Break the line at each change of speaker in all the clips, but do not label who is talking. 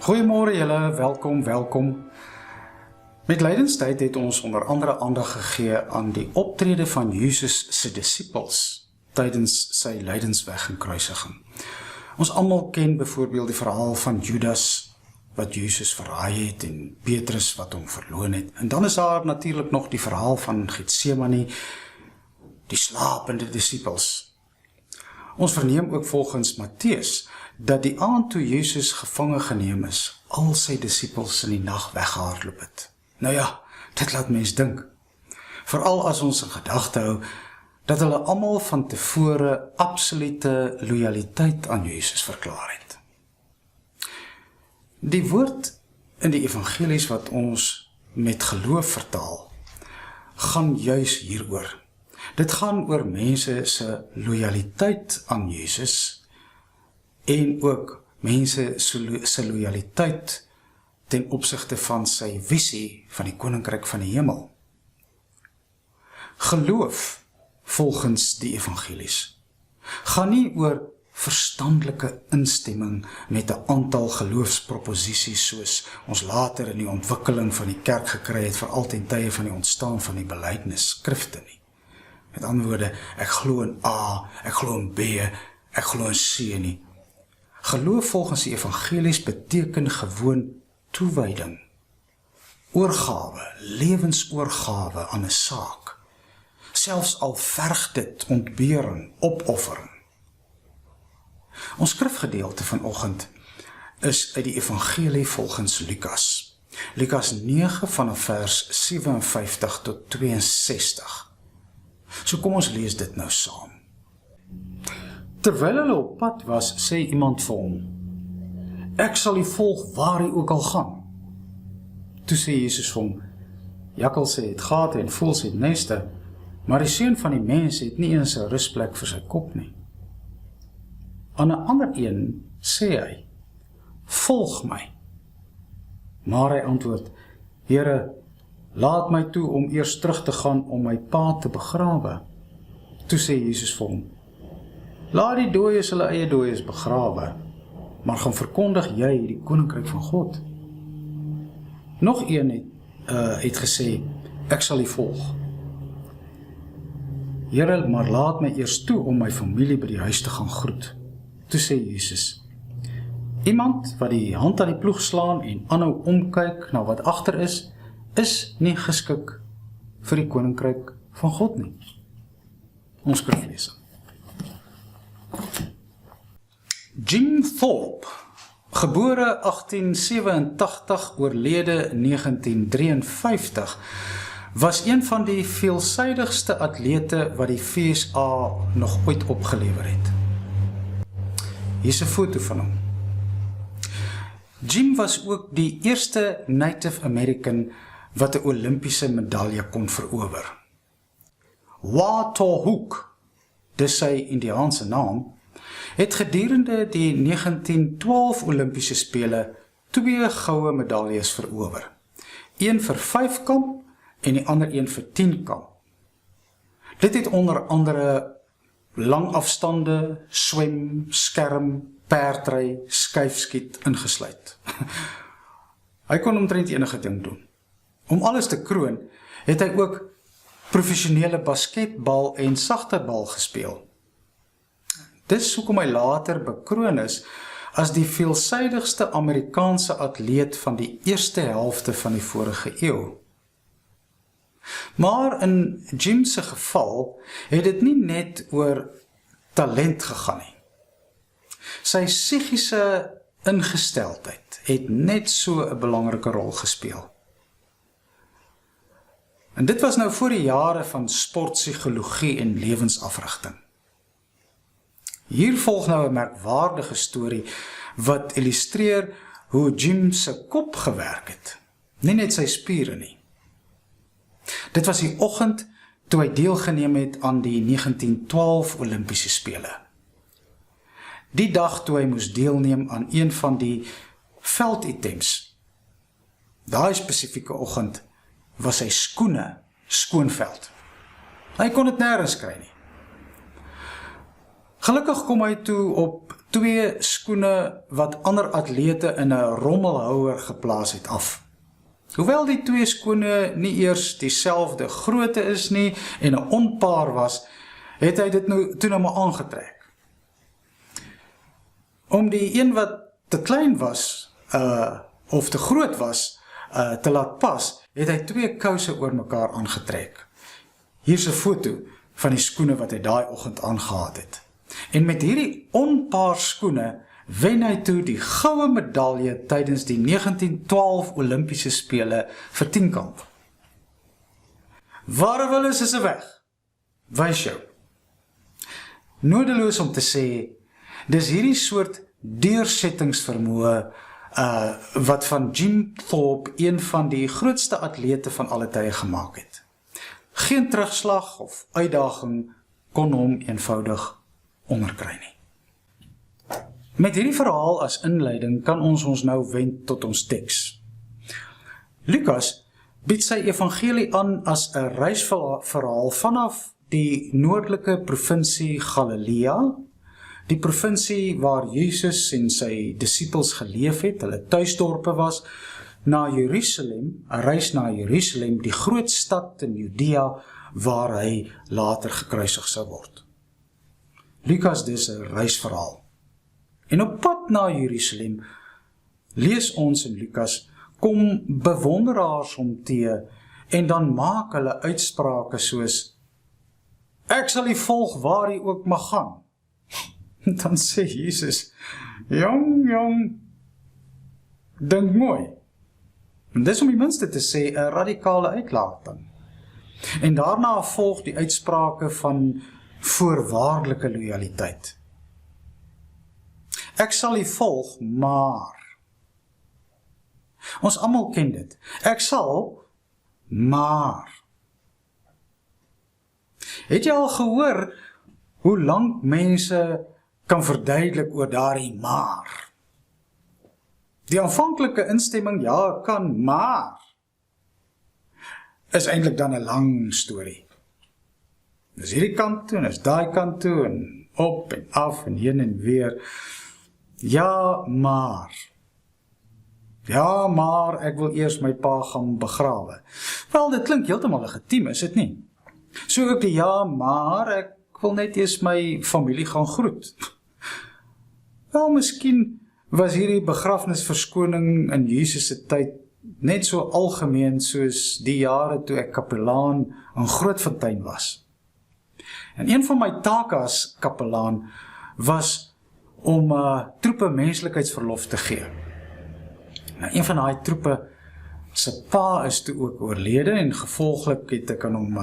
Goeiemôre julle, welkom. Met lydenstyd het ons onder andere aandag gegee aan die optrede van Jesus se disippels tydens sy lydensweg en kruisiging. Ons almal ken byvoorbeeld die verhaal van Judas wat Jesus verraai het en Petrus wat hom verloon het. En dan is daar natuurlik nog die verhaal van Getsemane, die slapende disippels. Ons verneem ook volgens Matteus dat die aand toe Jesus gevange geneem is, al sy disippels in die nag weggehardloop het. Nou ja, dit laat mens dink. Veral as ons in gedagte hou dat hulle almal van tevore absolute lojaliteit aan Jesus verklaar het. Die woord in die evangelies wat ons met geloof vertaal, gaan juis hieroor. Dit gaan oor mense se lojaliteit aan Jesus en ook mense se lojaliteit ten opsigte van sy visie van die koninkryk van die hemel. Geloof, volgens die evangelies, gaan nie oor verstandelike instemming met 'n aantal geloofsproposisies soos ons later in die ontwikkeling van die kerk gekry het vir altyd tye van die ontstaan van die belydenisskrifte nie. Met ander woorde, ek glo in A, ek glo in B, ek glo in C nie. Geloof volgens die evangelies beteken gewoon toewyding, oorgawe, lewensoorgawe aan 'n saak, selfs al verg dit ontbering, opoffering. Ons skrifgedeelte vanoggend is uit die evangelie volgens Lukas. Lukas 9 vanaf vers 57 tot 62. So kom ons lees dit nou saam. Terwyl hulle op pad was, sê iemand vir hom, ek sal u volg waar hy ook al gaan. Toe sê Jesus vir hom, jakkalse het gate en voëls het neste, maar die seun van die mens het nie eens 'n rusplek vir sy kop nie. Aan 'n ander een sê hy, volg my. Maar hy antwoord, Here, laat my toe om eers terug te gaan om my pa te begrawe. Toe sê Jesus vir hom, laat die dooies hulle eie dooies begrawe, maar gaan verkondig jy die koninkryk van God. Nog een het gesê, ek sal u volg. Here, maar laat my eers toe om my familie by die huis te gaan groet. Toe sê Jesus, iemand wat die hand aan die ploeg slaan en aanhou omkyk na wat agter is nie geskik vir die koninkryk van God nie. Ons skriflesing. Jim Thorpe, gebore 1887, oorlede 1953, was een van die veelsidigste atlete wat die FSA nog ooit opgelewer het. Hier is 'n foto van hom. Jim was ook die eerste Native American wat 'n Olimpiese medalje kon verower. Waughtohoek, dis sy Indiaanse naam, het gedurende die 1912 Olimpiese spele 2 goue medaljes verower. Een vir 5 kamp en die ander een vir 10 kamp. Dit het onder andere lang afstande, swem, skerm, perdry, skuifskiet ingesluit. Hy kon omtrent enige ding doen. Om alles te kroon, het hy ook professionele basketbal en sagterbal gespeel. Dis hoekom hy later bekroon is as die veelsidigste Amerikaanse atleet van die eerste helfte van die vorige eeu. Maar in Jim se geval het dit nie net oor talent gegaan nie. Sy psigiese ingesteldheid het net so 'n belangrike rol gespeel. En dit was nou voor die jare van sportpsigologie en lewensafrigting. Hier volg nou 'n merkwaardige storie wat illustreer hoe Jim se kop gewerk het, nie net sy spiere nie. Dit was die oggend toe hy deelgeneem het aan die 1912 Olimpiese spele. Die dag toe hy moes deelneem aan een van die velditems. Daai spesifieke oggend was sy skoene skoonveld. Hy kon dit nêrens kry nie. Gelukkig kom hy toe op 2 skoene wat ander atlete in 'n rommelhouer geplaas het af. Hoewel die 2 skone nie eers dieselfde grootte is nie en 'n onpaar was, het hy dit toe nou maar aangetrek. Om die een wat te klein was, of te groot was, te laat pas, het hy 2 kouse oor mekaar aangetrek. Hier is 'n foto van die skoene wat hy daai oggend aangehad het. En met hierdie onpaar skoene wen hy toe die goue medalje tydens die 1912 Olimpiese spele vir 10-kamp. Waar wil is 'n weg? Wys jou. Nodeloos om te sê, dis hierdie soort deursettingsvermoë wat van Jim Thorpe een van die grootste atlete van alle tye gemaak het. Geen terugslag of uitdaging kon hom eenvoudig onderkry nie. Met hierdie verhaal as inleiding kan ons nou wend tot ons teks. Lukas bied sy evangelie aan as 'n reisverhaal vanaf die noordelike provinsie Galilea, die provinsie waar Jesus en sy disippels geleef het, hulle tuisdorpe was, na Jerusalem, 'n reis na Jerusalem, die groot stad in Judea, waar hy later gekruisig sou word. Lukas dus 'n reisverhaal. En op pad na Jerusalem, lees ons in Lukas, kom bewonderaars hom te, en dan maak hulle uitsprake soos, ek sal u volg waar u ook mag gaan. Dan sê Jesus, jong, dink mooi. En dis om die minste te sê, 'n radikale uitlating. En daarna volg die uitsprake van voorwaardelike loyaliteit. Ek sal u volg, maar. Ons almal ken dit. Ek sal, maar. Het jy al gehoor hoe lank mense kan verduidelik oor daardie maar? Die aanvanklike instemming, ja, kan, maar, is eintlik dan 'n lang storie. Dis hierdie kant toe, en is daai kant toe, en op en af, en heen en weer. Ja, maar. Ja, maar ek wil eers my pa gaan begrawe. Wel, dit klink heeltemal legitiem, is dit nie? So ook die ja, maar ek wil net eers my familie gaan groet. Wel, miskien was hierdie begrafnisverskoning in Jesus se tyd net so algemeen soos die jare toe ek kapelaan in Grootfontein was. En een van my take as kapelaan was om troepe menslikheidsverlof te gee. Nou, een van daai troepe se pa is toe ook oorlede en gevolglik het ek aan hom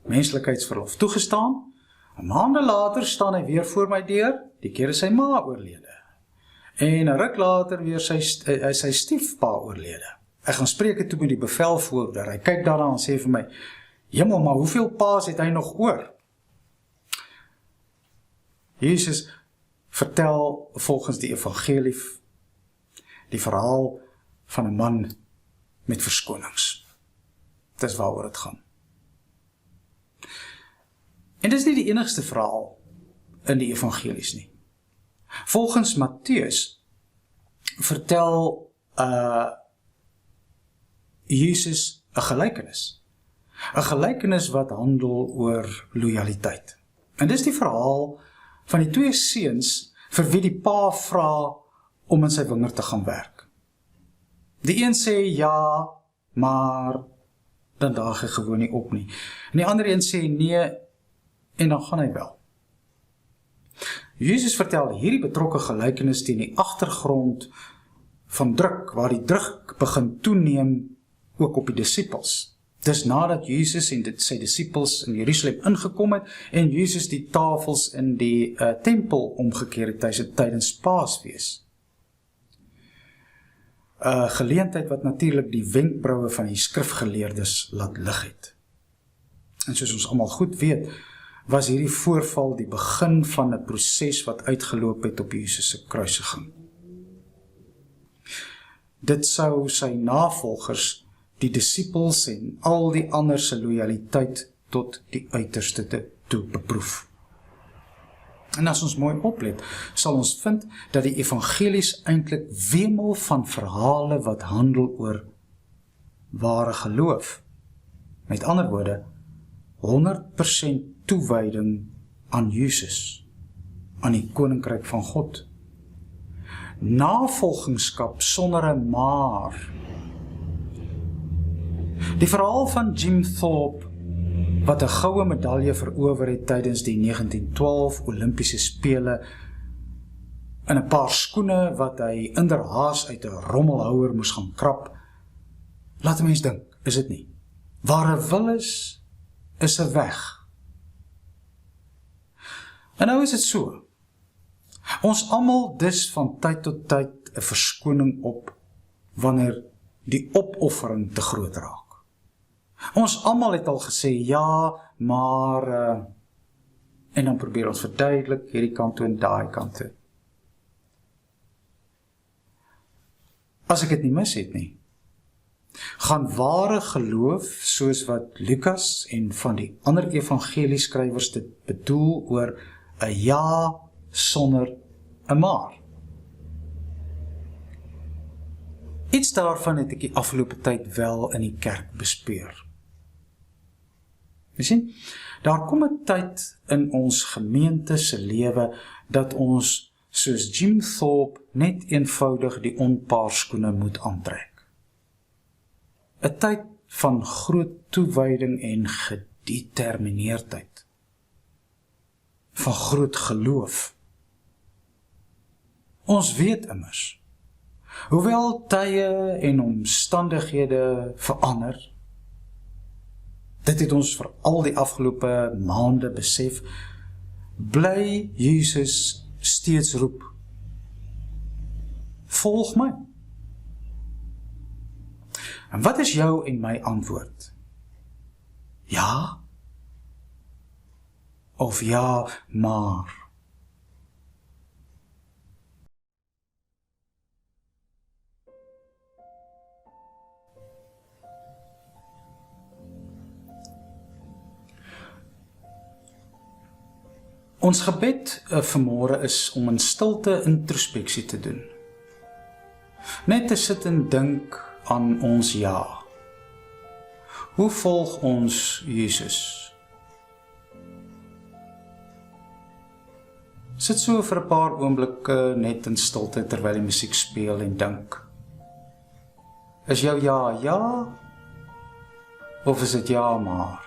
menslikheidsverlof toegestaan. 'n Maande later staan hy weer voor my deur, die keer is sy ma oorlede. En 'n ruk later weer sy stiefpa oorlede. Ek gaan spreek toe met die bevelvoerder. Hy kyk daarna en sê vir my, "Jemmel, maar hoeveel paas het hy nog oor?" Jesus vertel volgens die evangelie die verhaal van 'n man met verskonings. Dis waaroor dit gaan. En dis nie die enigste verhaal in die evangelies nie. Volgens Matteus vertel Jesus 'n gelykenis. 'n gelykenis wat handel oor loyaliteit. En dis die verhaal van die 2 seuns vir wie die pa vra om in sy wingerd te gaan werk. Die een sê ja, maar dan daag hy gewoon nie op nie. En die ander een sê nee, en dan gaan hy wel. Jesus vertel hierdie betrokke gelykenis teen die agtergrond van druk, waar die druk begin toeneem ook op die disippels. Dis nadat Jesus en sy disippels in Jerusalem ingekom het en Jesus die tafels in die tempel omgekeer het tydens Paasfees. Geleentheid wat natuurlik die wenkbroue van die skrifgeleerdes laat lig het. En soos ons almal goed weet, was hierdie voorval die begin van 'n proses wat uitgeloop het op Jesus se kruisiging. Dit sou sy navolgers, die disippels en al die ander se loyaliteit tot die uiterste toe beproef. En as ons mooi oplet, sal ons vind dat die evangelies eintlik wemel van verhale wat handel oor ware geloof. Met ander woorde, 100% toewyding aan Jesus, aan die koninkryk van God. Navolgingskap sonder 'n maar. Die verhaal van Jim Thorpe, wat 'n goue medalje verower het tydens die 1912 Olimpiese Spele, in 'n paar skoene wat hy inderhaas uit 'n rommelhouer moes gaan krap, laat 'n mens dink, is dit nie? Waar 'n wil is 'n weg. En nou is dit so. Ons almal dis van tyd tot tyd 'n verskoning op wanneer die opoffering te groot raak. Ons almal het al gesê ja, maar en dan probeer ons verduidelik hierdie kant toe en daai kant toe. As ek dit nie mis het nie, gaan ware geloof, soos wat Lukas en van die ander evangelieskrywers dit bedoel, oor 'n ja sonder 'n maar. Iets daarvan het ek die afgelope tyd wel in die kerk bespeur. Jy sien, daar kom 'n tyd in ons gemeente se lewe dat ons, soos Jim Thorpe, net eenvoudig die onpaarskoene moet aantrek. 'n tyd van groot toewyding en gedetermineerdheid. Van groot geloof. Ons weet immers, hoewel tye en omstandighede verander, dit het ons vir al die afgelope maande besef, bly Jesus steeds roep. Volg my. En wat is jou en my antwoord? Ja? Of ja, maar? Ons gebed vanmôre is om in stilte introspeksie te doen. Net te sit en dink aan ons ja. Hoe volg ons Jesus? Sit so vir 'n paar oomblikke net in stilte terwyl die musiek speel en dink. Is jou ja ja? Of is dit ja maar?